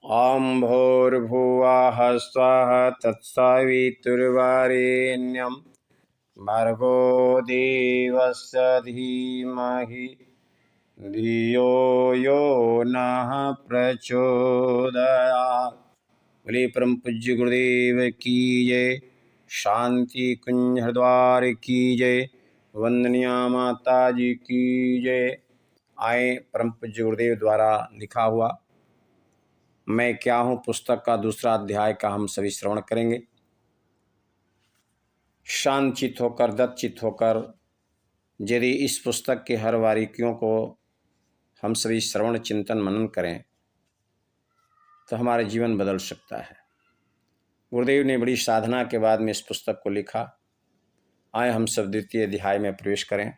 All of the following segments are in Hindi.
ॐ भूर्भुवः स्वः तत्सवितुर्वरेण्यं भर्गो देवस्य धीमहि धियो यो नः प्रचोदयात्। बोले परम पूज्य गुरुदेव की जय। शांति कुंज हरिद्वार की जय। वंदनिया माता जी की जय। आए परम पूज्य गुरुदेव द्वारा लिखा हुआ मैं क्या हूँ पुस्तक का दूसरा अध्याय का हम सभी श्रवण करेंगे। शांत चित्त होकर, दत्त चित्त होकर यदि इस पुस्तक के हर बारीकियों को हम सभी श्रवण चिंतन मनन करें तो हमारा जीवन बदल सकता है। गुरुदेव ने बड़ी साधना के बाद में इस पुस्तक को लिखा। आए हम सब द्वितीय अध्याय में प्रवेश करें।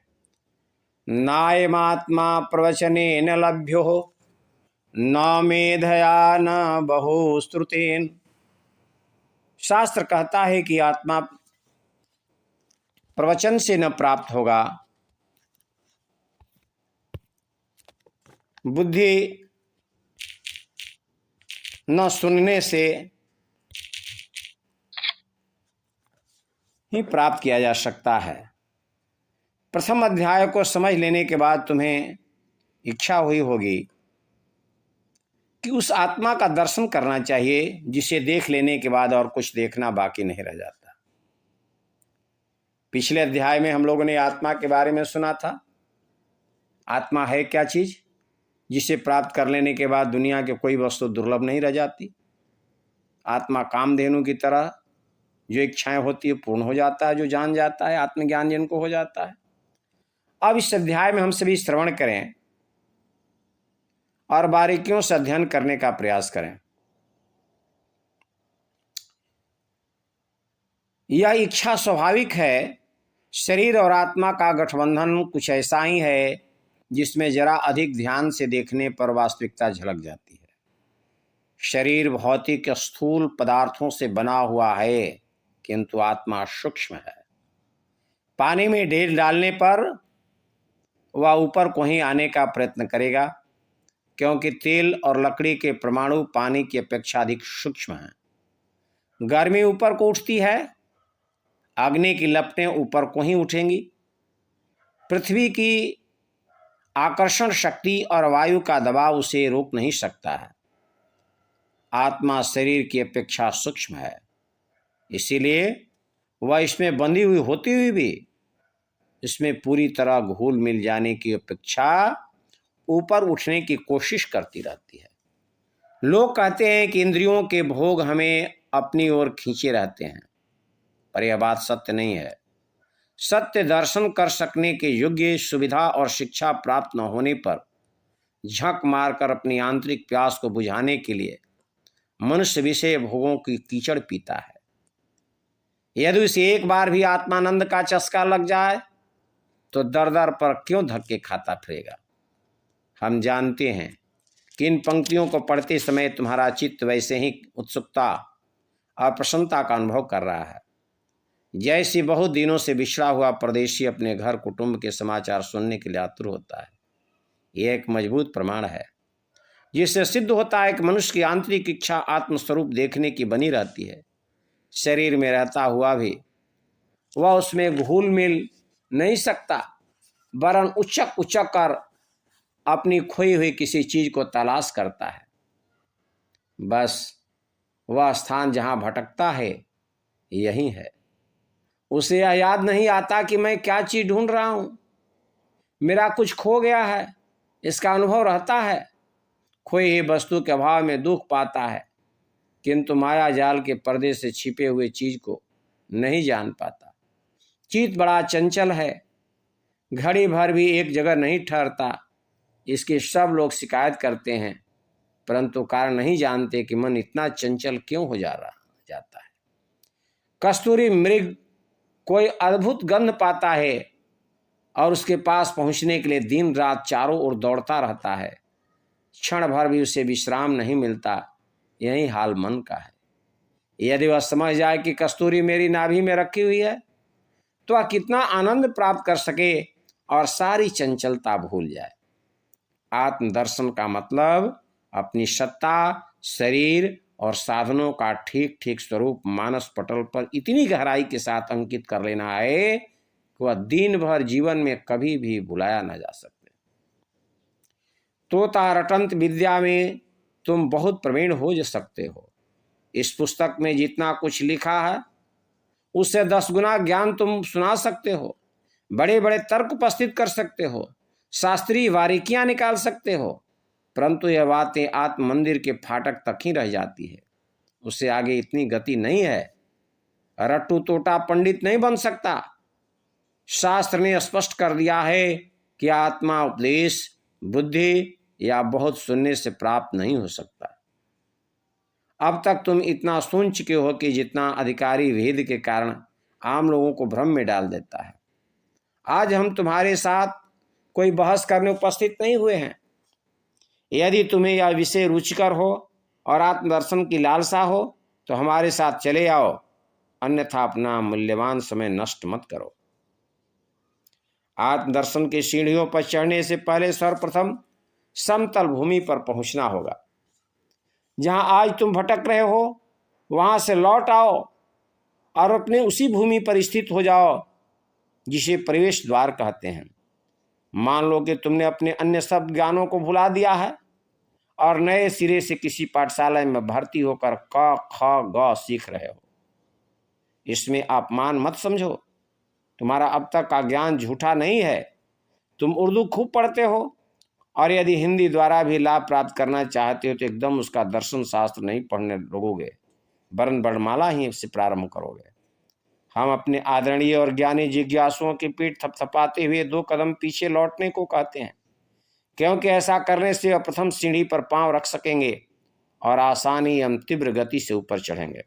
नायमात्मा प्रवचनेन लभ्यो न मेधया न बहुश्रुतेन। शास्त्र कहता है कि आत्मा प्रवचन से न प्राप्त होगा, बुद्धि न सुनने से ही प्राप्त किया जा सकता है। प्रथम अध्याय को समझ लेने के बाद तुम्हें इच्छा हुई होगी कि उस आत्मा का दर्शन करना चाहिए जिसे देख लेने के बाद और कुछ देखना बाकी नहीं रह जाता। पिछले अध्याय में हम लोगों ने आत्मा के बारे में सुना था। आत्मा है क्या चीज जिसे प्राप्त कर लेने के बाद दुनिया के कोई वस्तु दुर्लभ नहीं रह जाती। आत्मा कामधेनु की तरह जो इच्छाएं होती है पूर्ण हो जाता है, जो जान जाता है, आत्मज्ञान जिनको हो जाता है। अब इस अध्याय में हम सभी श्रवण करें और बारीकियों से अध्ययन करने का प्रयास करें। यह इच्छा स्वाभाविक है। शरीर और आत्मा का गठबंधन कुछ ऐसा ही है जिसमें जरा अधिक ध्यान से देखने पर वास्तविकता झलक जाती है। शरीर भौतिक स्थूल पदार्थों से बना हुआ है, किंतु आत्मा सूक्ष्म है। पानी में ढेल डालने पर वह ऊपर को ही आने का प्रयत्न करेगा, क्योंकि तेल और लकड़ी के परमाणु पानी की अपेक्षा अधिक सूक्ष्म हैं। गर्मी ऊपर को उठती है, अग्नि की लपटें ऊपर को ही उठेंगी। पृथ्वी की आकर्षण शक्ति और वायु का दबाव उसे रोक नहीं सकता है। आत्मा शरीर की अपेक्षा सूक्ष्म है, इसीलिए वह इसमें बंधी हुई होती हुई भी इसमें पूरी तरह घुल मिल जाने की अपेक्षा ऊपर उठने की कोशिश करती रहती है। लोग कहते हैं कि इंद्रियों के भोग हमें अपनी ओर खींचे रहते हैं, पर यह बात सत्य नहीं है। सत्य दर्शन कर सकने के योग्य सुविधा और शिक्षा प्राप्त न होने पर झक मारकर अपनी आंतरिक प्यास को बुझाने के लिए मनुष्य विषय भोगों की कीचड़ पीता है। यदि उसे एक बार भी आत्मानंद का चस्का लग जाए तो दर दर पर क्यों धक्के खाता फिरेगा। हम जानते हैं कि इन पंक्तियों को पढ़ते समय तुम्हारा चित्त वैसे ही उत्सुकता और प्रसन्नता का अनुभव कर रहा है, जैसे बहुत दिनों से बिछड़ा हुआ परदेशी अपने घर कुटुंब के समाचार सुनने के लिए आतुर होता है। यह एक मजबूत प्रमाण है जिससे सिद्ध होता है कि मनुष्य की आंतरिक इच्छा आत्मस्वरूप देखने की बनी रहती है। शरीर में रहता हुआ भी वह उसमें घुल मिल नहीं सकता, वरन उचक उचक कर अपनी खोई हुई किसी चीज को तलाश करता है। बस वह स्थान जहां भटकता है यही है। उसे यह याद नहीं आता कि मैं क्या चीज ढूंढ रहा हूं, मेरा कुछ खो गया है, इसका अनुभव रहता है। खोई हुई वस्तु के अभाव में दुख पाता है, किंतु माया जाल के पर्दे से छिपे हुए चीज को नहीं जान पाता। चित्त बड़ा चंचल है, घड़ी भर भी एक जगह नहीं ठहरता। इसकी सब लोग शिकायत करते हैं, परंतु कारण नहीं जानते कि मन इतना चंचल क्यों हो जाता है। कस्तूरी मृग कोई अद्भुत गंध पाता है और उसके पास पहुंचने के लिए दिन रात चारों ओर दौड़ता रहता है, क्षण भर भी उसे विश्राम नहीं मिलता। यही हाल मन का है। यदि वह समझ जाए कि कस्तूरी मेरी नाभि में रखी हुई है तो वह कितना आनंद प्राप्त कर सके और सारी चंचलता भूल जाए। आत्मदर्शन का मतलब अपनी सत्ता शरीर और साधनों का ठीक ठीक स्वरूप मानस पटल पर इतनी गहराई के साथ अंकित कर लेना है कि वह दिन भर जीवन में कभी भी भुलाया न जा सकते। तोता रटंत विद्या में तुम बहुत प्रवीण हो जा सकते हो। इस पुस्तक में जितना कुछ लिखा है उससे 10 गुना ज्ञान तुम सुना सकते हो, बड़े बड़े तर्क उपस्थित कर सकते हो, शास्त्रीय बारीकियां निकाल सकते हो, परंतु यह बातें आत्म मंदिर के फाटक तक ही रह जाती है। उससे आगे इतनी गति नहीं है। रट्टू तोटा पंडित नहीं बन सकता। शास्त्र ने स्पष्ट कर दिया है कि आत्मा उपदेश, बुद्धि या बहुत सुनने से प्राप्त नहीं हो सकता। अब तक तुम इतना सुन चुके हो कि जितना अधिकारी वेद के कारण आम लोगों को भ्रम में डाल देता है। आज हम तुम्हारे साथ कोई बहस करने उपस्थित नहीं हुए हैं। यदि तुम्हें यह विषय रुचिकर हो और आत्मदर्शन की लालसा हो तो हमारे साथ चले आओ, अन्यथा अपना मूल्यवान समय नष्ट मत करो। आत्मदर्शन की सीढ़ियों पर चढ़ने से पहले सर्वप्रथम समतल भूमि पर पहुंचना होगा। जहां आज तुम भटक रहे हो वहां से लौट आओ और अपने उसी भूमि पर स्थित हो जाओ जिसे प्रवेश द्वार कहते हैं। मान लो कि तुमने अपने अन्य सब ज्ञानों को भुला दिया है और नए सिरे से किसी पाठशाला में भर्ती होकर क ख ग सीख रहे हो। इसमें अपमान मत समझो। तुम्हारा अब तक का ज्ञान झूठा नहीं है। तुम उर्दू खूब पढ़ते हो और यदि हिंदी द्वारा भी लाभ प्राप्त करना चाहते हो तो एकदम उसका दर्शन शास्त्र नहीं पढ़ने लगोगे, वरन वर्णमाला ही से प्रारंभ करोगे। हम अपने आदरणीय और ज्ञानी जिज्ञासुओं की पीठ थपथपाते हुए 2 कदम पीछे लौटने को कहते हैं, क्योंकि ऐसा करने से वह प्रथम सीढ़ी पर पांव रख सकेंगे और आसानी एवं तीव्र गति से ऊपर चढ़ेंगे।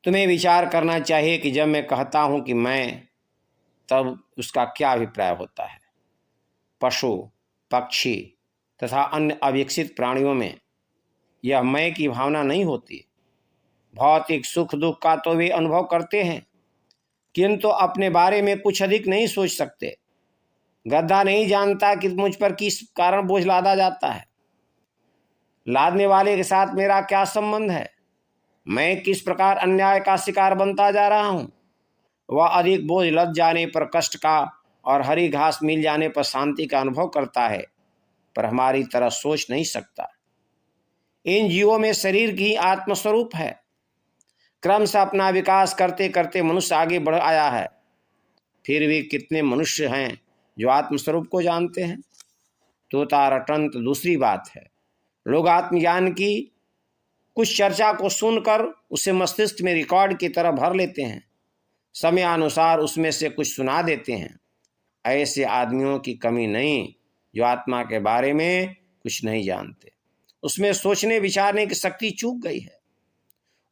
तुम्हें विचार करना चाहिए कि जब मैं कहता हूं कि मैं, तब उसका क्या अभिप्राय होता है। पशु, पक्षी तथा अन्य अविकसित प्राणियों में यह मैं की भावना नहीं होती। भौतिक सुख दुख का तो वे अनुभव करते हैं, किंतु अपने बारे में कुछ अधिक नहीं सोच सकते। गधा नहीं जानता कि मुझ पर किस कारण बोझ लादा जाता है। लादने वाले के साथ मेरा क्या संबंध है। मैं किस प्रकार अन्याय का शिकार बनता जा रहा हूं। वह अधिक बोझ लद जाने पर कष्ट का और हरी घास मिल जाने पर शांति का अनुभव करता है, पर हमारी तरह सोच नहीं सकता। इन जीवों में शरीर की आत्मस्वरूप है। क्रम से अपना विकास करते करते मनुष्य आगे बढ़ आया है। फिर भी कितने मनुष्य हैं जो आत्मस्वरूप को जानते हैं। तोता रटंत दूसरी बात है। लोग आत्मज्ञान की कुछ चर्चा को सुनकर उसे मस्तिष्क में रिकॉर्ड की तरह भर लेते हैं, समयानुसार उसमें से कुछ सुना देते हैं। ऐसे आदमियों की कमी नहीं जो आत्मा के बारे में कुछ नहीं जानते। उसमें सोचने विचारने की शक्ति चूक गई है।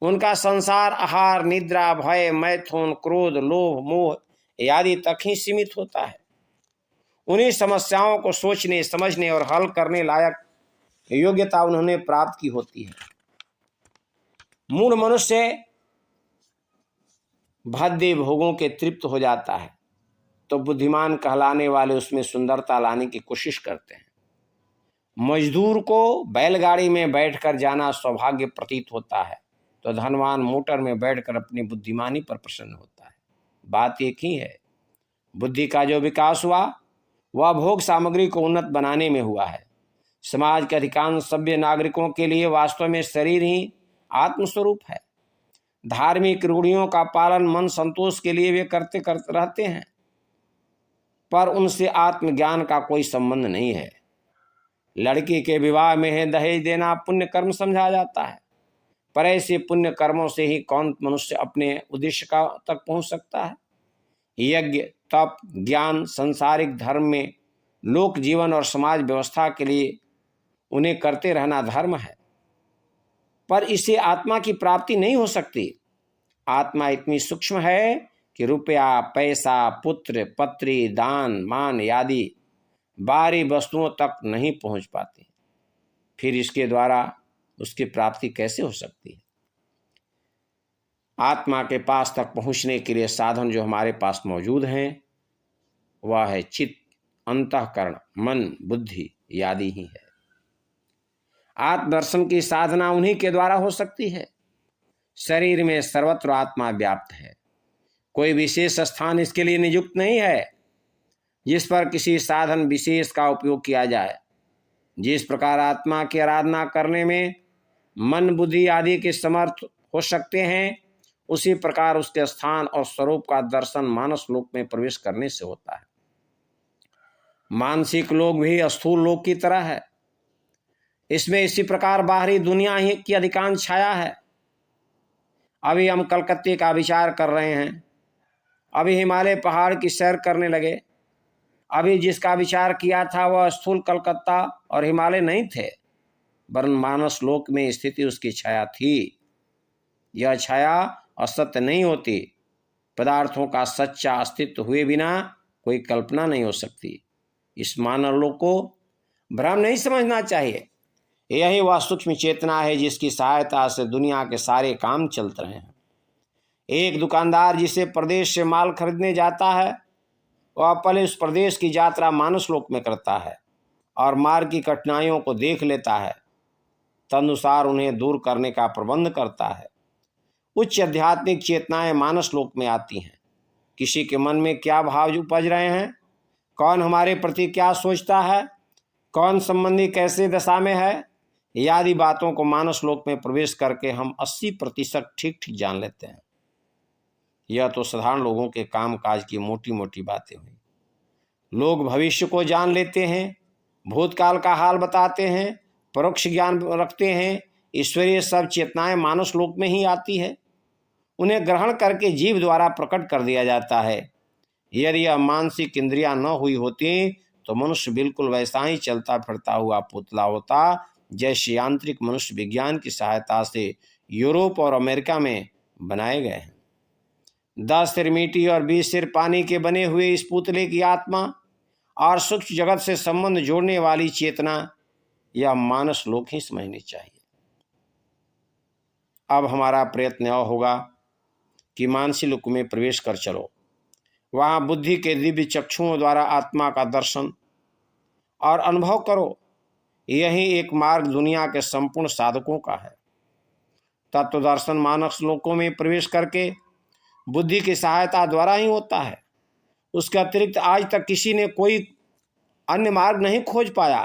उनका संसार आहार, निद्रा, भय, मैथुन, क्रोध, लोभ, मोह आदि तक ही सीमित होता है। उन्हीं समस्याओं को सोचने, समझने और हल करने लायक योग्यता उन्होंने प्राप्त की होती है। मूढ़ मनुष्य भद्दे भोगों के तृप्त हो जाता है तो बुद्धिमान कहलाने वाले उसमें सुंदरता लाने की कोशिश करते हैं। मजदूर को बैलगाड़ी में बैठकर जाना सौभाग्य प्रतीत होता है तो धनवान मोटर में बैठकर अपनी बुद्धिमानी पर प्रसन्न होता है। बात एक ही है। बुद्धि का जो विकास हुआ वह भोग सामग्री को उन्नत बनाने में हुआ है। समाज के अधिकांश सभ्य नागरिकों के लिए वास्तव में शरीर ही आत्मस्वरूप है। धार्मिक रूढ़ियों का पालन मन संतोष के लिए वे करते रहते हैं, पर उनसे आत्मज्ञान का कोई संबंध नहीं है। लड़की के विवाह में दहेज देना पुण्य कर्म समझा जाता है, पर ऐसे पुण्य कर्मों से ही कौन मनुष्य अपने उद्देश्य का तक पहुंच सकता है। यज्ञ, तप, ज्ञान संसारिक धर्म में लोक जीवन और समाज व्यवस्था के लिए उन्हें करते रहना धर्म है, पर इससे आत्मा की प्राप्ति नहीं हो सकती। आत्मा इतनी सूक्ष्म है कि रुपया, पैसा, पुत्र, पत्री, दान, मान आदि बाहरी वस्तुओं तक नहीं पहुंच पाती। फिर इसके द्वारा उसकी प्राप्ति कैसे हो सकती है। आत्मा के पास तक पहुंचने के लिए साधन जो हमारे पास मौजूद हैं वह है चित्त, अंतःकरण, मन, बुद्धि आदि ही है। आत्मदर्शन की साधना उन्हीं के द्वारा हो सकती है। शरीर में सर्वत्र आत्मा व्याप्त है, कोई विशेष स्थान इसके लिए नियुक्त नहीं है जिस पर किसी साधन विशेष का उपयोग किया जाए। जिस प्रकार आत्मा की आराधना करने में मन बुद्धि आदि के समर्थ हो सकते हैं, उसी प्रकार उसके स्थान और स्वरूप का दर्शन मानस लोक में प्रवेश करने से होता है। मानसिक लोक भी स्थूल लोक की तरह है। इसमें इसी प्रकार बाहरी दुनिया ही की अधिकांश छाया है। अभी हम कलकत्ते का विचार कर रहे हैं, अभी हिमालय पहाड़ की सैर करने लगे। अभी जिसका विचार किया था वह स्थूल कलकत्ता और हिमालय नहीं थे, वरन मानस लोक में स्थिति उसकी छाया थी। यह छाया असत्य नहीं होती। पदार्थों का सच्चा अस्तित्व हुए बिना कोई कल्पना नहीं हो सकती। इस मानव लोक को भ्रम नहीं समझना चाहिए। यही वह सूक्ष्म चेतना है जिसकी सहायता से दुनिया के सारे काम चलते रहे हैं। एक दुकानदार जिसे प्रदेश से माल खरीदने जाता है, वह पहले उस प्रदेश की यात्रा मानस लोक में करता है और मार्ग की कठिनाइयों को देख लेता है, तदनुसार उन्हें दूर करने का प्रबंध करता है। उच्च आध्यात्मिक चेतनाएं मानस लोक में आती हैं। किसी के मन में क्या भाव उपज रहे हैं, कौन हमारे प्रति क्या सोचता है, कौन संबंधी कैसे दशा में है, आदि बातों को मानस लोक में प्रवेश करके हम 80% ठीक ठीक जान लेते हैं। यह तो साधारण लोगों के काम काज की मोटी मोटी बातें हुई। लोग भविष्य को जान लेते हैं, भूतकाल का हाल बताते हैं, परोक्ष ज्ञान रखते हैं। ईश्वरीय सब चेतनाएं मानस लोक में ही आती है, उन्हें ग्रहण करके जीव द्वारा प्रकट कर दिया जाता है। यदि यह मानसिक इंद्रियां न हुई होती तो मनुष्य बिल्कुल वैसा ही चलता फिरता हुआ पुतला होता जैसे यांत्रिक मनुष्य विज्ञान की सहायता से यूरोप और अमेरिका में बनाए गए हैं। 10 सिर मिट्टी और 20 सिर पानी के बने हुए इस पुतले की आत्मा और सूक्ष्म जगत से संबंध जोड़ने वाली चेतना यह मानस लोक ही समझनी चाहिए। अब हमारा प्रयत्न यह होगा कि मानसी लोक में प्रवेश कर चलो। वहाँ बुद्धि के दिव्य चक्षुओं द्वारा आत्मा का दर्शन और अनुभव करो। यही एक मार्ग दुनिया के संपूर्ण साधकों का है। तत्व दर्शन मानस लोकों में प्रवेश करके बुद्धि की सहायता द्वारा ही होता है। उसके अतिरिक्त आज तक किसी ने कोई अन्य मार्ग नहीं खोज पाया।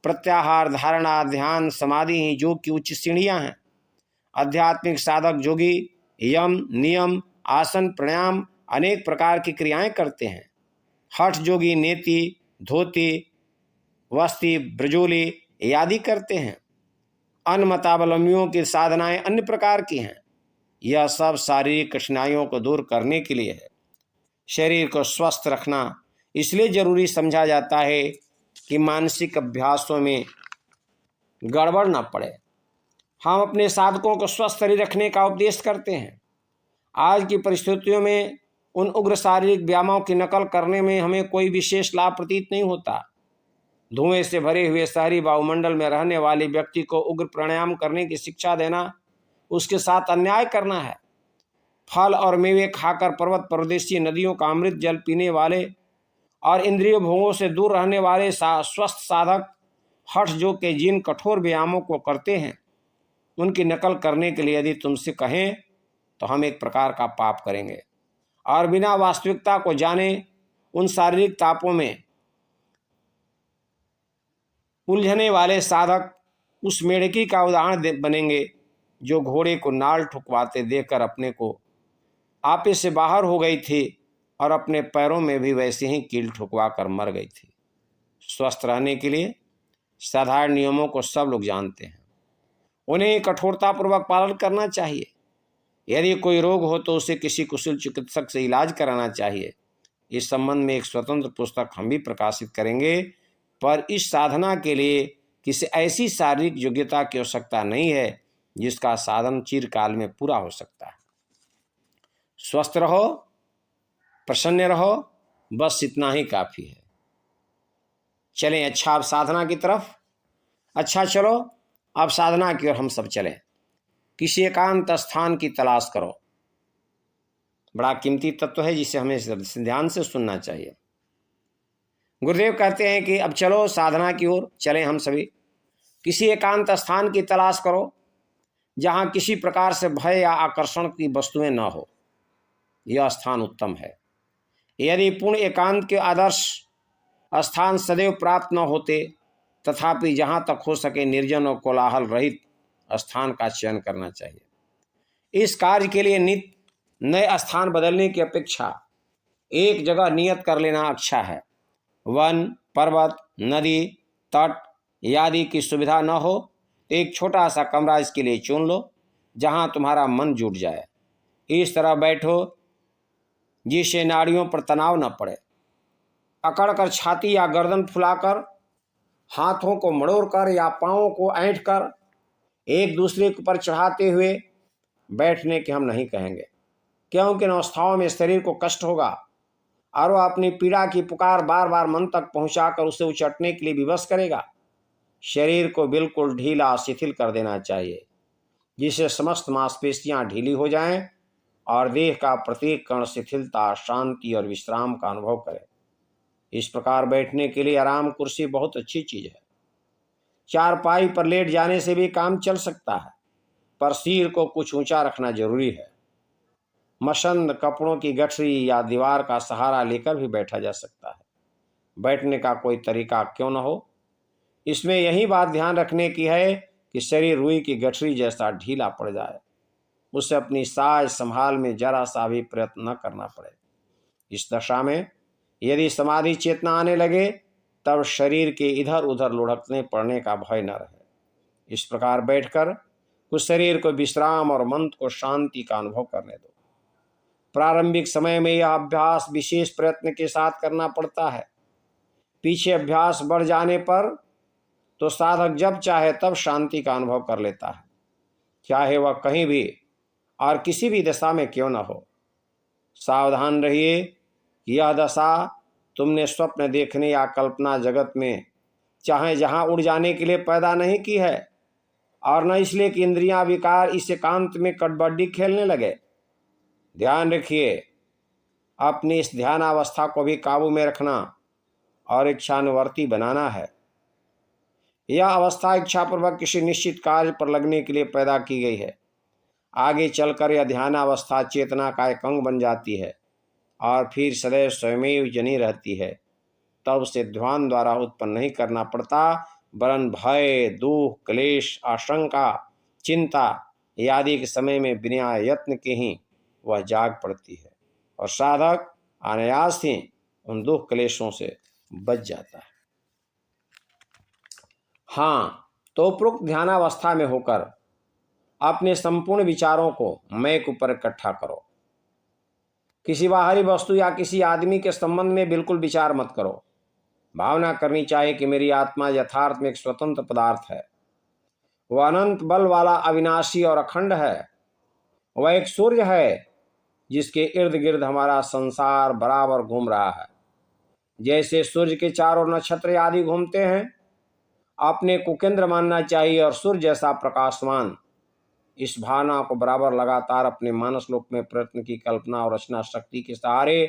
प्रत्याहार, धारणा, ध्यान, समाधि ही योग की उच्च सीढ़ियां हैं। आध्यात्मिक साधक योगी यम, नियम, आसन, प्राणायाम अनेक प्रकार की क्रियाएं करते हैं। हठ योगी नेति, धोती, वस्ती, ब्रजोली आदि करते हैं। अन्य मतावलंबियों की साधनाएं अन्य प्रकार की हैं। यह सब शारीरिक कठिनाइयों को दूर करने के लिए है। शरीर को स्वस्थ रखना इसलिए जरूरी समझा जाता है कि मानसिक अभ्यासों में गड़बड़ न पड़े। हम अपने साधकों को स्वस्थ शरीर रखने का उपदेश करते हैं। आज की परिस्थितियों में उन उग्र शारीरिक व्यायामों की नकल करने में हमें कोई विशेष लाभ प्रतीत नहीं होता। धुएं से भरे हुए शहरी वायुमंडल में रहने वाले व्यक्ति को उग्र प्राणायाम करने की शिक्षा देना उसके साथ अन्याय करना है। फल और मेवे खाकर पर्वत प्रदेशी नदियों का अमृत जल पीने वाले और इंद्रिय भोगों से दूर रहने वाले स्वस्थ साधक हठ योग के जिन कठोर व्यायामों को करते हैं, उनकी नकल करने के लिए यदि तुमसे कहें तो हम एक प्रकार का पाप करेंगे और बिना वास्तविकता को जाने उन शारीरिक तापों में उलझने वाले साधक उस मेढकी का उदाहरण बनेंगे जो घोड़े को नाल ठुकवाते देखकर अपने को आपे से बाहर हो गई थी और अपने पैरों में भी वैसे ही कील ठुकवा कर मर गई थी। स्वस्थ रहने के लिए साधारण नियमों को सब लोग जानते हैं, उन्हें कठोरतापूर्वक पालन करना चाहिए। यदि कोई रोग हो तो उसे किसी कुशल चिकित्सक से इलाज कराना चाहिए। इस संबंध में एक स्वतंत्र पुस्तक हम भी प्रकाशित करेंगे, पर इस साधना के लिए किसी ऐसी शारीरिक योग्यता की आवश्यकता नहीं है जिसका साधन चिरकाल में पूरा हो सकता है। स्वस्थ रहो, प्रसन्न रहो, बस इतना ही काफ़ी है। चलें अच्छा अब साधना की तरफ। अच्छा चलो अब साधना की ओर हम सब चलें। किसी एकांत स्थान की तलाश करो। बड़ा कीमती तत्व है जिसे हमें ध्यान से सुनना चाहिए। गुरुदेव कहते हैं कि अब चलो साधना की ओर चलें हम सभी। किसी एकांत स्थान की तलाश करो जहाँ किसी प्रकार से भय या आकर्षण की वस्तुएं न हो। यह स्थान उत्तम है। यदि पूर्ण एकांत के आदर्श स्थान सदैव प्राप्त न होते, तथापि जहाँ तक हो सके निर्जन और कोलाहल रहित स्थान का चयन करना चाहिए। इस कार्य के लिए नित्य नए स्थान बदलने की अपेक्षा एक जगह नियत कर लेना अच्छा है। वन, पर्वत, नदी, तट आदि की सुविधा न हो तो एक छोटा सा कमरा इसके लिए चुन लो जहाँ तुम्हारा मन जुट जाए। इस तरह बैठो जिससे नाड़ियों पर तनाव न पड़े। अकड़कर छाती या गर्दन फुलाकर, हाथों को मड़ोड़कर या पाँवों को ऐंठकर एक दूसरे के ऊपर चढ़ाते हुए बैठने के हम नहीं कहेंगे, क्योंकि इन अवस्थाओं में शरीर को कष्ट होगा और वह अपनी पीड़ा की पुकार बार बार मन तक पहुंचाकर उसे उचटने के लिए विवश करेगा। शरीर को बिल्कुल ढीला शिथिल कर देना चाहिए, जिससे समस्त मांसपेशियां ढीली हो जाएं और देह का प्रत्येक कण शिथिलता, शांति और विश्राम का अनुभव करे। इस प्रकार बैठने के लिए आराम कुर्सी बहुत अच्छी चीज है। चारपाई पर लेट जाने से भी काम चल सकता है, पर सिर को कुछ ऊंचा रखना जरूरी है। मसंद कपड़ों की गठरी या दीवार का सहारा लेकर भी बैठा जा सकता है। बैठने का कोई तरीका क्यों न हो, इसमें यही बात ध्यान रखने की है कि शरीर रुई की गठरी जैसा ढीला पड़ जाए, उसे अपनी साज संभाल में जरा सा भी प्रयत्न न करना पड़े। इस दशा में यदि समाधि चेतना आने लगे तब शरीर के इधर उधर लुढ़कने पड़ने का भय न रहे। इस प्रकार बैठकर कुछ शरीर को विश्राम और मन को शांति का अनुभव करने दो। प्रारंभिक समय में यह अभ्यास विशेष प्रयत्न के साथ करना पड़ता है। पीछे अभ्यास बढ़ जाने पर तो साधक जब चाहे तब शांति का अनुभव कर लेता है, चाहे वह कहीं भी और किसी भी दशा में क्यों न हो। सावधान रहिए, यह दशा तुमने स्वप्न देखने या कल्पना जगत में चाहे जहां उड़ जाने के लिए पैदा नहीं की है, और न इसलिए कि इंद्रियां विकार इस एकांत में कबड्डी खेलने लगे। ध्यान रखिए, अपनी इस ध्यानावस्था को भी काबू में रखना और इच्छानुवर्ती बनाना है। यह अवस्था इच्छापूर्वक किसी निश्चित कार्य पर लगने के लिए पैदा की गई है। आगे चलकर यह ध्यानावस्था चेतना का एक अंग बन जाती है और फिर सदैव स्वयमेव जनी रहती है। तब उसे ध्यान द्वारा उत्पन्न नहीं करना पड़ता, वरन भय, दुख, क्लेश, आशंका, चिंता आदि के समय में बिना यत्न के ही वह जाग पड़ती है और साधक अनायास ही उन दुख क्लेशों से बच जाता है। हाँ, तो उपरोक्त ध्यानावस्था में होकर अपने संपूर्ण विचारों को मैं के ऊपर इकट्ठा करो। किसी बाहरी वस्तु या किसी आदमी के संबंध में बिल्कुल विचार मत करो। भावना करनी चाहिए कि मेरी आत्मा यथार्थ में एक स्वतंत्र पदार्थ है। वह अनंत बल वाला, अविनाशी और अखंड है। वह एक सूर्य है जिसके इर्द गिर्द हमारा संसार बराबर घूम रहा है। जैसे सूर्य के चारों नक्षत्र आदि घूमते हैं, अपने को केंद्र मानना चाहिए और सूर्य जैसा प्रकाशमान इस भावना को बराबर लगातार अपने मानसलोक में प्रयत्न की कल्पना और रचना शक्ति के सहारे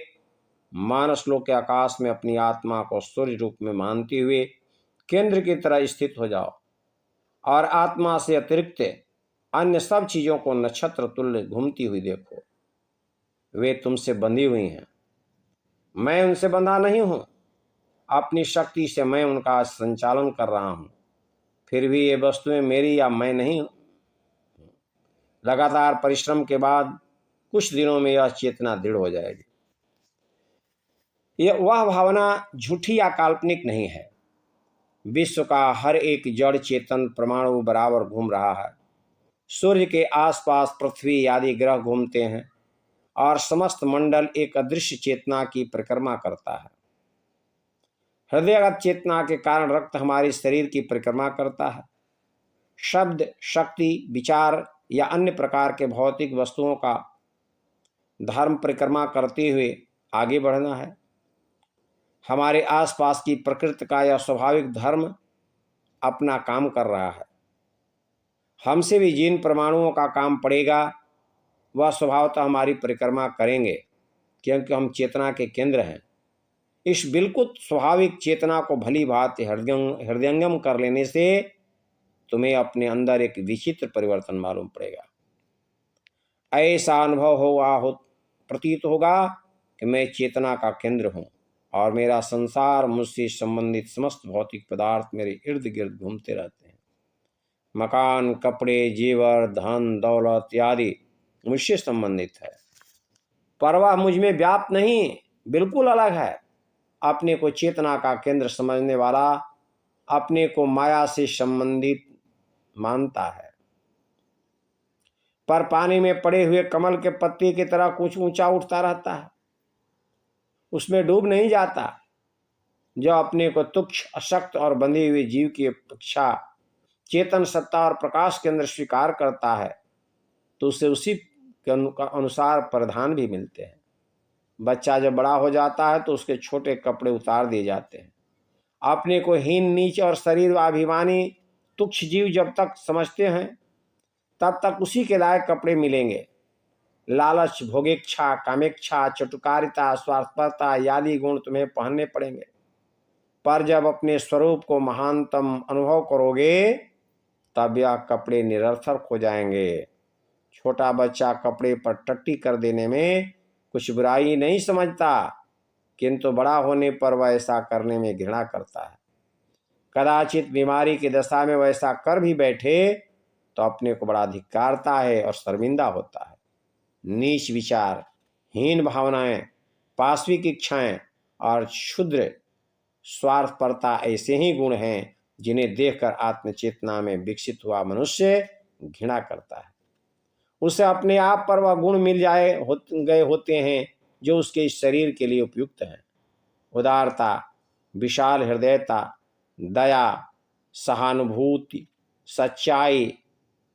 मानसलोक के आकाश में अपनी आत्मा को सूर्य रूप में मानते हुए केंद्र की तरह स्थित हो जाओ और आत्मा से अतिरिक्त अन्य सब चीजों को नक्षत्र तुल्य घूमती हुई देखो। वे तुमसे बंधी हुई हैं, मैं उनसे बंधा नहीं हूं। अपनी शक्ति से मैं उनका संचालन कर रहा हूं, फिर भी ये वस्तुएं मेरी या मैं नहीं हूं। लगातार परिश्रम के बाद कुछ दिनों में यह चेतना दृढ़ हो जाएगी। वह भावना झूठी या काल्पनिक नहीं है। विश्व का हर एक जड़ चेतन परमाणु बराबर घूम रहा है। सूर्य के आसपास पृथ्वी आदि ग्रह घूमते हैं और समस्त मंडल एक अदृश्य चेतना की परिक्रमा करता है। हृदयगत चेतना के कारण रक्त हमारे शरीर की परिक्रमा करता है। शब्द, शक्ति, विचार या अन्य प्रकार के भौतिक वस्तुओं का धर्म परिक्रमा करते हुए आगे बढ़ना है। हमारे आसपास की प्रकृति का यह स्वाभाविक धर्म अपना काम कर रहा है। हमसे भी जिन परमाणुओं का काम पड़ेगा वह स्वभावतः हमारी परिक्रमा करेंगे, क्योंकि हम चेतना के केंद्र हैं। इस बिल्कुल स्वाभाविक चेतना को भली भांति हृदयंगम कर लेने से तुम्हें अपने अंदर एक विचित्र परिवर्तन मालूम पड़ेगा। ऐसा अनुभव प्रतीत होगा कि मैं चेतना का केंद्र हूँ और मेरा संसार, मुझसे संबंधित समस्त भौतिक पदार्थ मेरे इर्द गिर्द घूमते रहते हैं। मकान, कपड़े, जेवर, धन दौलत आदि मुझसे संबंधित है, पर वह मुझ में व्याप्त नहीं, बिल्कुल अलग है। अपने को चेतना का केंद्र समझने वाला अपने को माया से संबंधित मानता है, पर पानी में पड़े हुए कमल के पत्ते की तरह कुछ ऊंचा उठता रहता है, उसमें डूब नहीं जाता। जो अपने को तुच्छ, अशक्त और बंधे हुए जीव की अपेक्षा चेतन सत्ता और प्रकाश केंद्र स्वीकार करता है, तो उसे उसी के अनुसार परिधान भी मिलते हैं। बच्चा जब बड़ा हो जाता है तो उसके छोटे कपड़े उतार दिए जाते हैं। अपने को हीन, नीच और शरीर अभिमानी तुच्छ जीव जब तक समझते हैं तब तक उसी के लायक कपड़े मिलेंगे। लालच, भोगेच्छा, कामेच्छा, चटुकारिता, स्वार्थपरता आदि गुण तुम्हें पहनने पड़ेंगे, पर जब अपने स्वरूप को महानतम अनुभव करोगे तब यह कपड़े निरर्थक हो जाएंगे। छोटा बच्चा कपड़े पर टट्टी कर देने में कुछ बुराई नहीं समझता, किंतु बड़ा होने पर वह ऐसा करने में घृणा करता है। कदाचित बीमारी की दशा में वैसा कर भी बैठे तो अपने को बड़ा धिक्कारता है और शर्मिंदा होता है। नीच विचार, हीन भावनाएं, पाश्विक इच्छाएं और क्षुद्र स्वार्थपरता ऐसे ही गुण हैं जिन्हें देखकर आत्मचेतना में विकसित हुआ मनुष्य घृणा करता है। उसे अपने आप पर वह गुण मिल गए होते हैं जो उसके इस शरीर के लिए उपयुक्त हैं। उदारता, विशाल हृदयता, दया, सहानुभूति, सच्चाई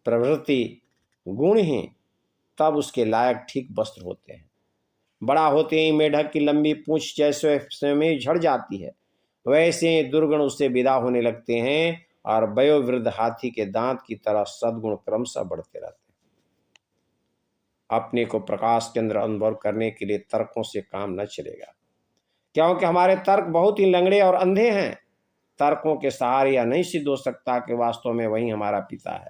प्रवृत्ति गुण ही तब उसके लायक ठीक वस्त्र होते हैं। बड़ा होते ही मेढक की लंबी पूंछ जैसे स्वयं झड़ जाती है, वैसे दुर्गुण उससे विदा होने लगते हैं और वयोवृद्ध हाथी के दांत की तरह सद्गुण क्रमशः बढ़ते रहते हैं। अपने को प्रकाश केंद्र अनुभव करने के लिए तर्कों से काम न चलेगा, क्योंकि हमारे तर्क बहुत ही लंगड़े और अंधे हैं। तर्कों के सहारे यह नहीं सिद्ध हो सकता कि वास्तव में वही हमारा पिता है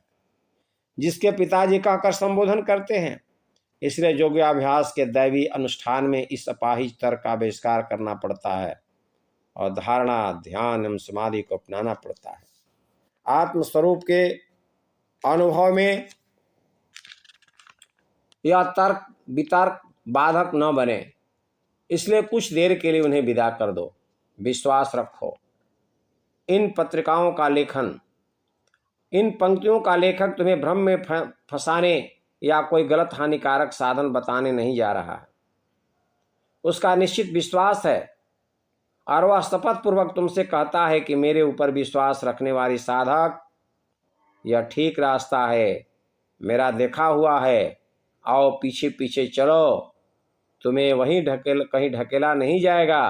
जिसके पिताजी कहकर संबोधन करते हैं। इसलिए योगाभ्यास के दैवी अनुष्ठान में इस अपाहिज तर्क का बहिष्कार करना पड़ता है और धारणा, ध्यान एवं समाधि को अपनाना पड़ता है। आत्मस्वरूप के अनुभव में यह तर्क वितर्क बाधक न बने, इसलिए कुछ देर के लिए उन्हें विदा कर दो। विश्वास रखो, इन पत्रिकाओं का लेखन, इन पंक्तियों का लेखक तुम्हें भ्रम में फंसाने या कोई गलत हानिकारक साधन बताने नहीं जा रहा है। उसका निश्चित विश्वास है और वह शपथ पूर्वक तुमसे कहता है कि मेरे ऊपर विश्वास रखने वाली साधक, यह ठीक रास्ता है, मेरा देखा हुआ है, आओ पीछे पीछे चलो, तुम्हें वहीं कहीं ढकेला नहीं जाएगा,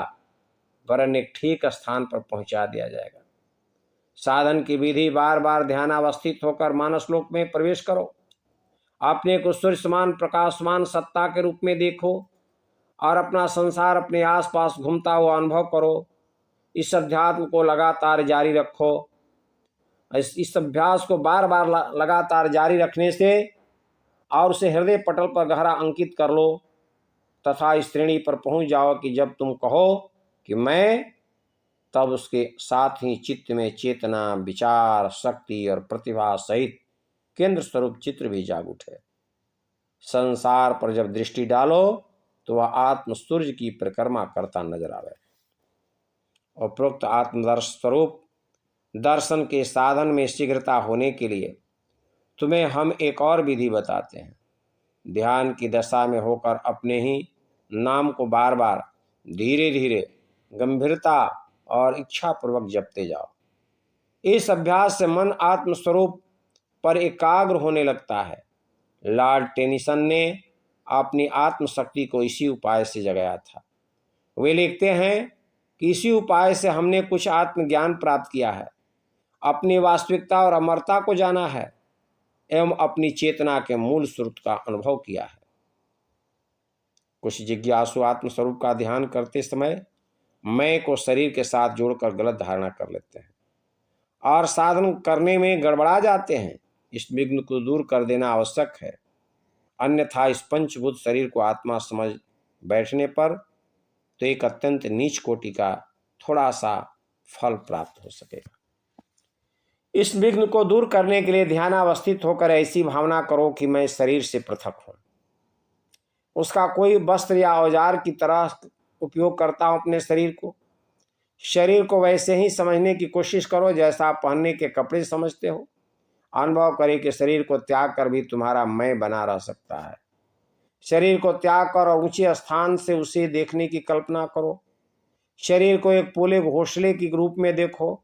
वरन एक ठीक स्थान पर पहुंचा दिया जाएगा। साधन की विधि, बार बार ध्यानावस्थित होकर मानसलोक में प्रवेश करो, अपने को सूर्य समान प्रकाशमान सत्ता के रूप में देखो और अपना संसार अपने आसपास घूमता हुआ अनुभव करो। इस अध्यात्म को लगातार जारी रखो। इस अभ्यास को बार बार लगातार जारी रखने से और उसे हृदय पटल पर गहरा अंकित कर लो तथा इस श्रेणी पर पहुंच जाओ कि जब तुम कहो कि मैं, तब उसके साथ ही चित्त में चेतना, विचार, शक्ति और प्रतिभा सहित केंद्र स्वरूप चित्र भी जाग उठे। संसार पर जब दृष्टि डालो तो वह आत्म सूर्य की परिक्रमा करता नजर आवे। उपरोक्त आत्मदर्श स्वरूप दर्शन के साधन में शीघ्रता होने के लिए तुम्हें हम एक और विधि बताते हैं। ध्यान की दशा में होकर अपने ही नाम को बार बार धीरे धीरे गंभीरता और इच्छापूर्वक जपते जाओ। इस अभ्यास से मन आत्मस्वरूप पर एकाग्र होने लगता है। लॉर्ड टेनिसन ने अपनी आत्मशक्ति को इसी उपाय से जगाया था। वे लिखते हैं कि इसी उपाय से हमने कुछ आत्मज्ञान प्राप्त किया है, अपनी वास्तविकता और अमरता को जाना है एवं अपनी चेतना के मूल स्रोत का अनुभव किया है। कुछ जिज्ञासु आत्मस्वरूप का ध्यान करते समय मैं को शरीर के साथ जोड़कर गलत धारणा कर लेते हैं और साधन करने में गड़बड़ा जाते हैं। इस विघ्न को दूर कर देना आवश्यक है, अन्यथा इस पंचभूत शरीर को आत्मा समझ बैठने पर तो एक अत्यंत नीच कोटि का थोड़ा सा फल प्राप्त हो सकेगा। इस विघ्न को दूर करने के लिए ध्यान अवस्थित होकर ऐसी भावना करो कि मैं शरीर से पृथक हूं, उसका कोई वस्त्र या औजार की तरह उपयोग करता हूं अपने शरीर को। शरीर को वैसे ही समझने की कोशिश करो जैसा आप पहनने के कपड़े समझते हो। अनुभव करे कि शरीर को त्याग कर भी तुम्हारा मैं बना रह सकता है। शरीर को त्याग कर और ऊंचे स्थान से उसे देखने की कल्पना करो। शरीर को एक पोले घोंसले के रूप में देखो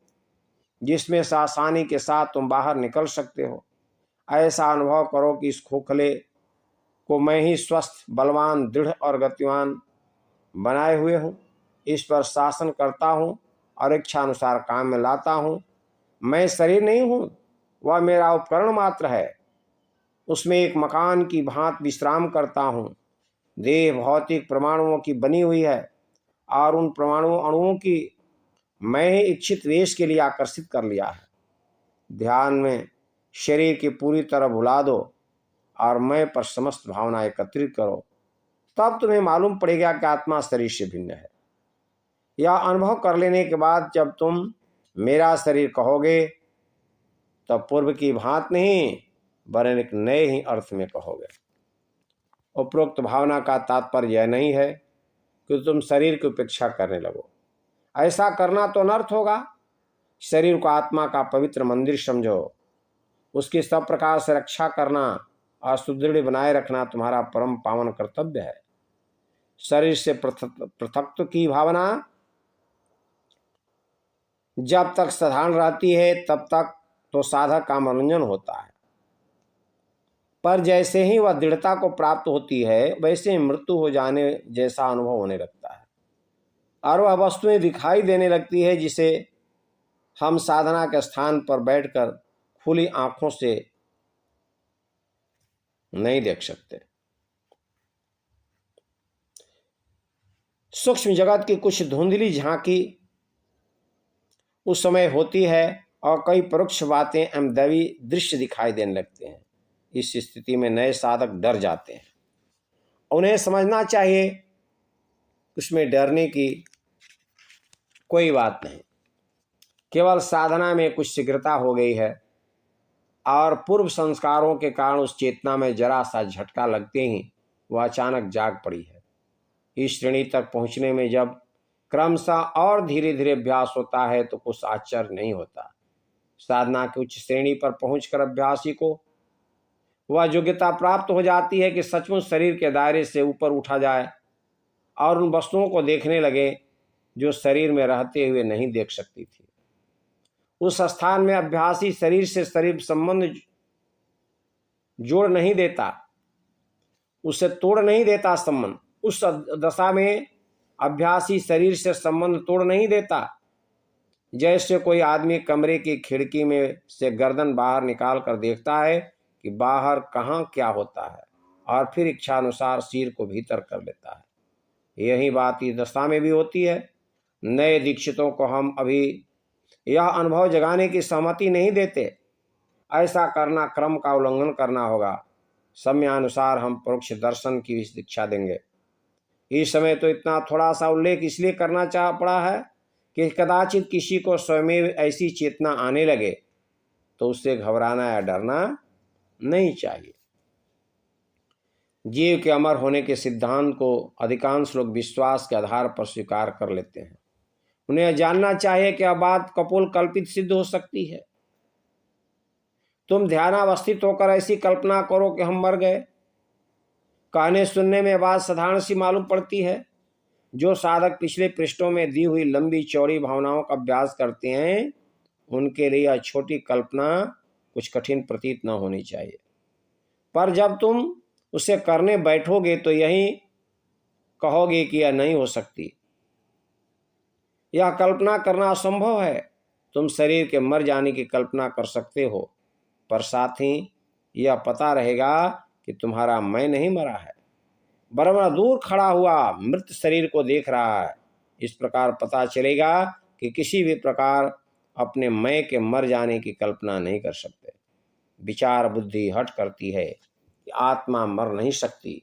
जिसमें से आसानी के साथ तुम बाहर निकल सकते हो। ऐसा अनुभव करो कि इस खोखले को मैं ही स्वस्थ, बलवान, दृढ़ और गतिवान बनाए हुए हूँ। इस पर शासन करता हूँ और इच्छानुसार काम में लाता हूँ। मैं शरीर नहीं हूँ, वह मेरा उपकरण मात्र है। उसमें एक मकान की भांति विश्राम करता हूँ। देह भौतिक परमाणुओं की बनी हुई है और उन परमाणु अणुओं की मैं ही इच्छित वेश के लिए आकर्षित कर लिया है। ध्यान में शरीर की पूरी तरह भुला दो और मैं पर समस्त भावना एकत्रित करो, तब तुम्हें मालूम पड़ेगा कि आत्मा शरीर से भिन्न है। यह अनुभव कर लेने के बाद जब तुम मेरा शरीर कहोगे तब पूर्व की भांति नहीं वरन एक नए ही अर्थ में कहोगे। उपरोक्त भावना का तात्पर्य यह नहीं है कि तुम शरीर की उपेक्षा करने लगो। ऐसा करना तो अनर्थ होगा। शरीर को आत्मा का पवित्र मंदिर समझो। उसकी सब प्रकार से रक्षा करना और सुदृढ़ बनाए रखना तुम्हारा परम पावन कर्तव्य है। शरीर से पृथकत्व की भावना जब तक साधारण रहती है तब तक तो साधक का मनोरंजन होता है, पर जैसे ही वह दृढ़ता को प्राप्त होती है वैसे ही मृत्यु हो जाने जैसा अनुभव होने लगता है और वह वस्तुएं दिखाई देने लगती है जिसे हम साधना के स्थान पर बैठकर खुली आंखों से नहीं देख सकते। सूक्ष्म जगत की कुछ धुंधली झांकी उस समय होती है और कई परोक्ष बातें एवं दैवी दृश्य दिखाई देने लगते हैं। इस स्थिति में नए साधक डर जाते हैं। उन्हें समझना चाहिए उसमें डरने की कोई बात नहीं, केवल साधना में कुछ शीघ्रता हो गई है और पूर्व संस्कारों के कारण उस चेतना में जरा सा झटका लगते ही वह अचानक जाग पड़ी है। इस श्रेणी तक पहुंचने में जब क्रमशः और धीरे धीरे अभ्यास होता है तो कुछ आश्चर्य नहीं होता। साधना की उच्च श्रेणी पर पहुंचकर अभ्यासी को वह योग्यता प्राप्त हो जाती है कि सचमुच शरीर के दायरे से ऊपर उठा जाए और उन वस्तुओं को देखने लगे जो शरीर में रहते हुए नहीं देख सकती थी। उस स्थान में अभ्यासी शरीर से शरीर संबंध जोड़ नहीं देता, उसे तोड़ नहीं देता संबंध। उस दशा में अभ्यासी शरीर से संबंध तोड़ नहीं देता। जैसे कोई आदमी कमरे की खिड़की में से गर्दन बाहर निकाल कर देखता है कि बाहर कहाँ क्या होता है और फिर इच्छानुसार सिर को भीतर कर लेता है। यही बात इस दशा में भी होती है। नए दीक्षितों को हम अभी यह अनुभव जगाने की सहमति नहीं देते। ऐसा करना क्रम का उल्लंघन करना होगा। समयानुसार हम परोक्ष दर्शन की दीक्षा देंगे। इस समय तो इतना थोड़ा सा उल्लेख इसलिए करना चाह पड़ा है कि कदाचित किसी को स्वयं ऐसी चेतना आने लगे तो उससे घबराना या डरना नहीं चाहिए। जीव के अमर होने के सिद्धांत को अधिकांश लोग विश्वास के आधार पर स्वीकार कर लेते हैं। उन्हें जानना चाहिए कि यह बात कपोल कल्पित सिद्ध हो सकती है। तुम ध्यानावस्थित होकर ऐसी कल्पना करो कि हम मर गए। कहने सुनने में बात साधारण सी मालूम पड़ती है। जो साधक पिछले पृष्ठों में दी हुई लंबी चौड़ी भावनाओं का अभ्यास करते हैं उनके लिए यह छोटी कल्पना कुछ कठिन प्रतीत न होनी चाहिए, पर जब तुम उसे करने बैठोगे तो यही कहोगे कि यह नहीं हो सकती। यह कल्पना करना असंभव है। तुम शरीर के मर जाने की कल्पना कर सकते हो, पर साथ ही यह पता रहेगा कि तुम्हारा मैं नहीं मरा है, बरवना दूर खड़ा हुआ मृत शरीर को देख रहा है। इस प्रकार पता चलेगा कि किसी भी प्रकार अपने मैं के मर जाने की कल्पना नहीं कर सकते। विचार बुद्धि हट करती है कि आत्मा मर नहीं सकती।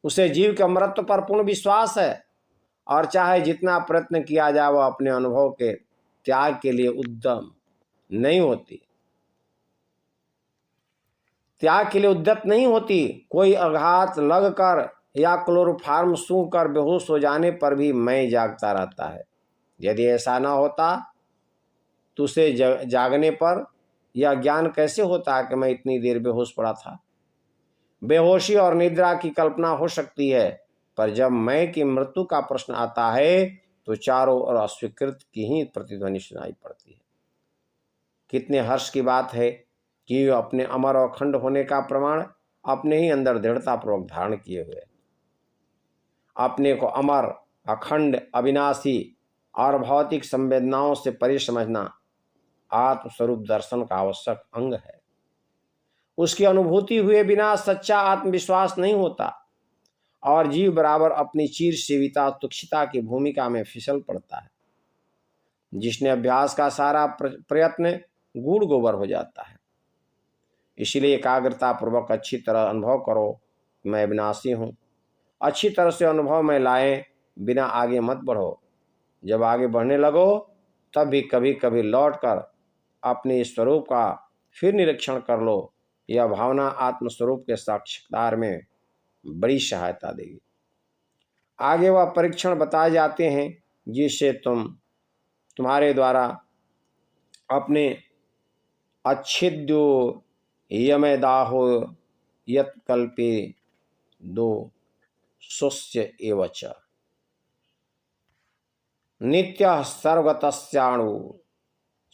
उसे जीव के अमरत्व पर पूर्ण विश्वास है और चाहे जितना प्रयत्न किया जाए वह अपने अनुभव के त्याग के लिए उद्यम नहीं होती, त्याग के लिए उद्यत नहीं होती। कोई आघात लगकर या क्लोरोफार्म सूंघ कर बेहोश हो जाने पर भी मैं जागता रहता है। यदि ऐसा न होता तो उसे जागने पर यह ज्ञान कैसे होता कि मैं इतनी देर बेहोश पड़ा था। बेहोशी और निद्रा की कल्पना हो सकती है, पर जब मैं की मृत्यु का प्रश्न आता है तो चारों ओर अस्वीकृत की ही प्रतिध्वनि सुनाई पड़ती है। कितने हर्ष की बात है कि अपने अमर और अखंड होने का प्रमाण अपने ही अंदर दृढ़तापूर्वक धारण किए हुए, अपने को अमर, अखंड, अविनाशी और भौतिक संवेदनाओं से परे समझना आत्मस्वरूप दर्शन का आवश्यक अंग है। उसकी अनुभूति हुए बिना सच्चा आत्मविश्वास नहीं होता और जीव बराबर अपनी चीर सेविता तुच्छता की भूमिका में फिसल पड़ता है, जिसने अभ्यास का सारा प्रयत्न गूढ़ गोबर हो जाता है। इसलिए एकाग्रता पूर्वक अच्छी तरह अनुभव करो मैं अविनाशी हूँ। अच्छी तरह से अनुभव में लाए बिना आगे मत बढ़ो। जब आगे बढ़ने लगो तब भी कभी कभी लौट कर अपने स्वरूप का फिर निरीक्षण कर लो। यह भावना आत्मस्वरूप के साक्षात्कार में बड़ी सहायता देगी। आगे वह परीक्षण बताए जाते हैं जिससे तुम्हारे द्वारा अपने अच्छिद्यो यमेदाहो यत्कल्पे दो स्वस्य एवच नित्य सर्वतस्याणु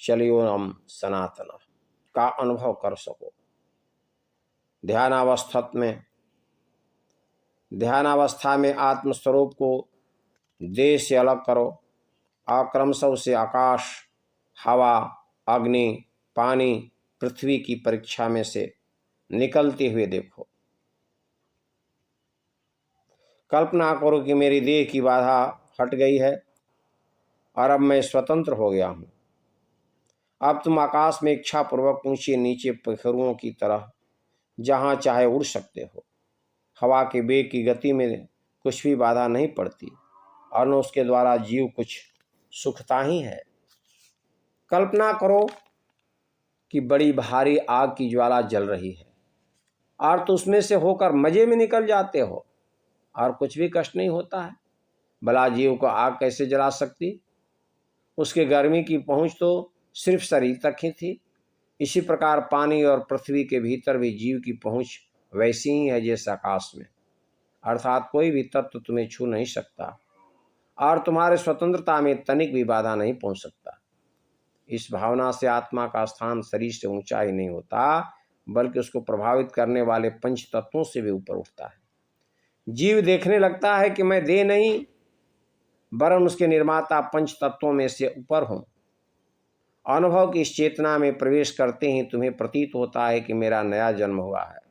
चलियोनम सनातन का अनुभव कर सको। ध्यानावस्था में आत्मस्वरूप को देह से अलग करो और क्रमशः उसे आकाश, हवा, अग्नि, पानी, पृथ्वी की परीक्षा में से निकलते हुए देखो। कल्पना करो कि मेरी देह की बाधा हट गई है और अब मैं स्वतंत्र हो गया हूँ। अब तुम आकाश में इच्छापूर्वक ऊंचे नीचे पखेरुओं की तरह जहाँ चाहे उड़ सकते हो। हवा के वेग की गति में कुछ भी बाधा नहीं पड़ती और न उसके द्वारा जीव कुछ सुखता ही है। कल्पना करो कि बड़ी भारी आग की ज्वाला जल रही है और तो उसमें से होकर मजे में निकल जाते हो और कुछ भी कष्ट नहीं होता है। भला जीव को आग कैसे जला सकती? उसके गर्मी की पहुंच तो सिर्फ शरीर तक ही थी। इसी प्रकार पानी और पृथ्वी के भीतर भी जीव की पहुंच वैसी ही है जैसे आकाश में, अर्थात कोई भी तत्व तुम्हें छू नहीं सकता और तुम्हारे स्वतंत्रता में तनिक भी बाधा नहीं पहुंच सकता। इस भावना से आत्मा का स्थान शरीर से ऊंचा ही नहीं होता बल्कि उसको प्रभावित करने वाले पंच तत्वों से भी ऊपर उठता है। जीव देखने लगता है कि मैं देह नहीं वरन उसके निर्माता पंच तत्वों में से ऊपर हूं। अनुभव की इस चेतना में प्रवेश करते ही तुम्हें प्रतीत होता है कि मेरा नया जन्म हुआ है।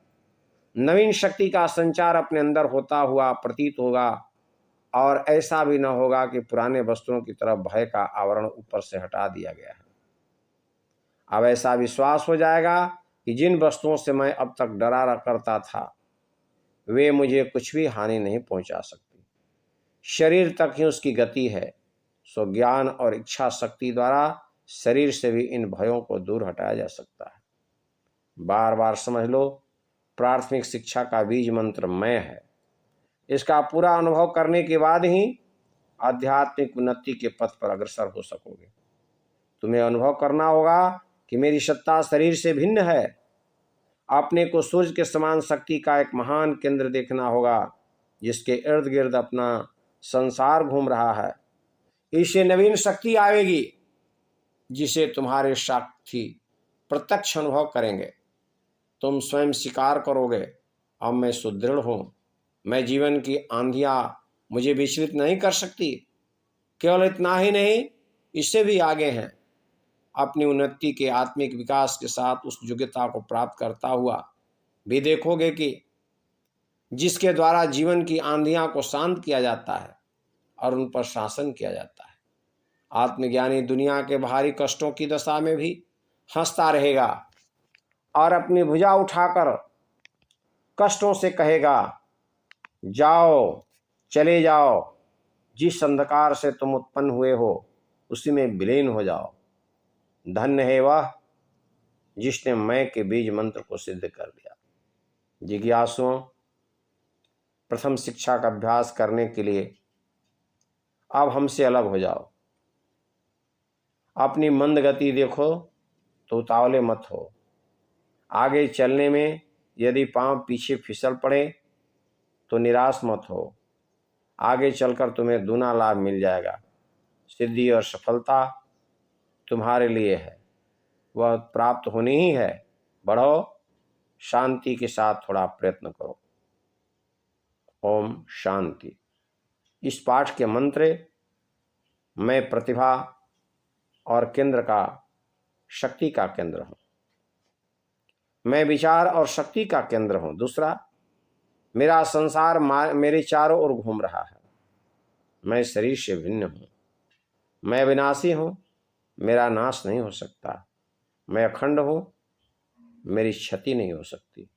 नवीन शक्ति का संचार अपने अंदर होता हुआ प्रतीत होगा और ऐसा भी न होगा कि पुराने वस्त्रों की तरफ भय का आवरण ऊपर से हटा दिया गया है। अब ऐसा विश्वास हो जाएगा कि जिन वस्तुओं से मैं अब तक डरा करता था वे मुझे कुछ भी हानि नहीं पहुंचा सकती। शरीर तक ही उसकी गति है, सो ज्ञान और इच्छा शक्ति द्वारा शरीर से भी इन भयों को दूर हटाया जा सकता है। बार बार समझ लो, प्राथमिक शिक्षा का बीज मंत्र मैं है। इसका पूरा अनुभव करने के बाद ही आध्यात्मिक उन्नति के पथ पर अग्रसर हो सकोगे। तुम्हें अनुभव करना होगा कि मेरी सत्ता शरीर से भिन्न है। अपने को सूर्य के समान शक्ति का एक महान केंद्र देखना होगा जिसके इर्द गिर्द अपना संसार घूम रहा है। इससे नवीन शक्ति आएगी जिसे तुम्हारे साथी प्रत्यक्ष अनुभव करेंगे। तुम स्वयं स्वीकार करोगे, अब मैं सुदृढ़ हूँ। मैं जीवन की आंधियाँ मुझे विचलित नहीं कर सकती। केवल इतना ही नहीं, इससे भी आगे हैं। अपनी उन्नति के आत्मिक विकास के साथ उस योग्यता को प्राप्त करता हुआ भी देखोगे कि जिसके द्वारा जीवन की आंधियाँ को शांत किया जाता है और उन पर शासन किया जाता है। आत्मज्ञानी दुनिया के भारी कष्टों की दशा में भी हंसता रहेगा और अपनी भुजा उठाकर कष्टों से कहेगा, जाओ, चले जाओ, जिस अंधकार से तुम उत्पन्न हुए हो उसी में विलीन हो जाओ। धन्य है वह जिसने मैं के बीज मंत्र को सिद्ध कर दिया। जिज्ञासुओं, प्रथम शिक्षा का अभ्यास करने के लिए अब हमसे अलग हो जाओ। अपनी मंद गति देखो तो उतावले मत हो। आगे चलने में यदि पांव पीछे फिसल पड़े तो निराश मत हो। आगे चलकर तुम्हें दूना लाभ मिल जाएगा। सिद्धि और सफलता तुम्हारे लिए है, वह प्राप्त होनी ही है। बढ़ो, शांति के साथ थोड़ा प्रयत्न करो। ओम शांति। इस पाठ के मंत्र, मैं प्रतिभा और केंद्र का, शक्ति का केंद्र हूं। मैं विचार और शक्ति का केंद्र हूं। दूसरा, मेरा संसार मेरे चारों ओर घूम रहा है। मैं शरीर से भिन्न हूं। मैं विनाशी हूं, मेरा नाश नहीं हो सकता। मैं अखंड हूं, मेरी क्षति नहीं हो सकती।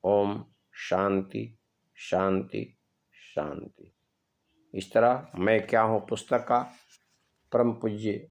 ओम शांति शांति शांति। इस तरह मैं क्या हूं पुस्तक का परम पूज्य